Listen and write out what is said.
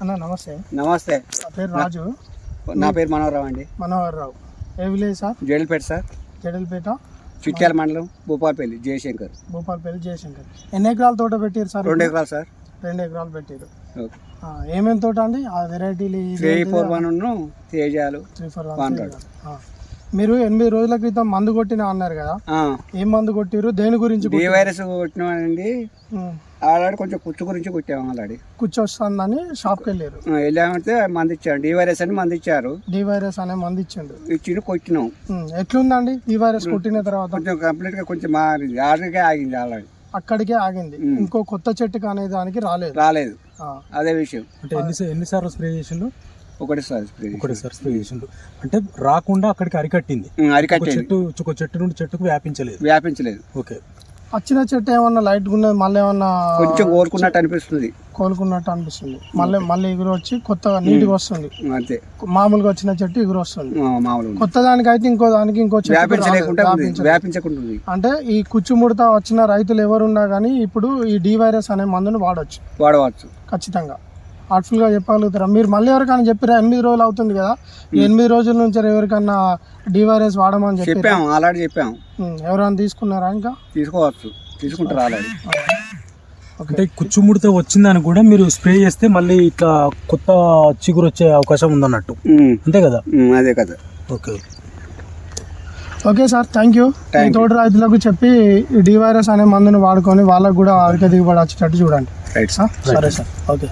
అన్న నమస్తే. నమస్తే. నా పేరు రాజు. నా పేరు మనోహరరావు అండి. మనోహరరావు. ఏ విలేజ్ సార్? జడల్పేట సార్. జడల్పేట, చిట్యాల మండలం, భూపాలపల్లి. జయశంకర్. భూపాలపల్లి జయశంకర్. ఎన్ని ఎకరాల తోట పెట్టారు సార్? 2 ఎకరాలు సార్. 2 ఎకరాలు పెట్టారు. ఏమేమి తోట అండి? ఆ వెరైటీలు 341 తేజాలు 341. మీరు 8 రోజుల క్రితం మందు కొట్టిన అన్నారు కదా, ఏం మందు కొట్టిరు, దేని గురించి? D virus కొట్టినామండి. ఆల్రెడీ కొంచెం కుచ్చు గురించి కొట్టాము. ఆల్రెడీ కుచ్చు వస్తుందని షాప్కి వెళ్ళారు. వెళ్ళామంటే మంది ఇచ్చారు, డి వైరస్ అని మంది ఇచ్చారు. డి వైరస్ అనే మంది ఇచ్చిండు. కొట్టినాం. ఎట్లుందండి డి వైరస్ కొట్టిన తర్వాత? కొంచెం కంప్లీట్ గా కొంచెం మారింది. ఆర్డర్కే ఆగింది. ఆల్రెడీ అక్కడికే ఆగింది. ఇంకో కొత్త చెట్టుకు అనే దానికి రాలేదు. అదే విషయం. అంటే ఎన్నిసార్లు స్ప్రే చేసిండు? ఒకటిసారి స్ప్రే చేసిండు. అంటే రాకుండా అక్కడికి అరికట్టింది. ఒక చెట్టు నుండి చెట్టుకు వ్యాపించలేదు. ఓకే. వచ్చిన చెట్టు ఏమన్నా లైట్ ఉన్నది, మళ్ళీ ఏమన్నా కొంచెం కోలుకున్నట్టు అనిపిస్తుంది. మళ్ళీ ఎగురు వచ్చి కొత్తగా నీట్గా వస్తుంది. అంతే. మామూలుగా వచ్చిన చెట్టు ఎగురు వస్తుంది. కొత్త దానికి అయితే ఇంకో చెట్టు వ్యాపించకుండా. అంటే ఈ కుచ్చు ముడత వచ్చిన రైతులు ఎవరున్నా కానీ ఇప్పుడు ఈ డి వైరస్ అనే మందును వాడవచ్చు ఖచ్చితంగా. హార్ట్ఫుల్ గా చెప్పగలుగుతారా మీరు? మళ్ళీ ఎవరికైనా చెప్పారా? 8 రోజులు అవుతుంది కదా, 8 రోజుల నుంచి ఎవరికన్నా డి వైరస్ వాడమని చెప్పాము. ఆల్రెడీ చెప్పాము. ఎవరైనా తీసుకున్నారా? ఇంకా తీసుకుంటారు ఆల్రెడీ. అంటే కుచ్చుముడితో వచ్చిందని కూడా మీరు స్ప్రే చేస్తే మళ్ళీ ఇట్లా కొత్త చిగురు వచ్చే అవకాశం ఉందన్నట్టు, అంతే కదా? అదే కదా. Okay sir, thank you. తోట రైతులకు చెప్పి డి వైరస్ అనే మందును వాడుకొని వాళ్ళకు కూడా అధిక దిగుబడి వచ్చేటట్టు చూడండి. Right sir. సరే సార్. ఓకే.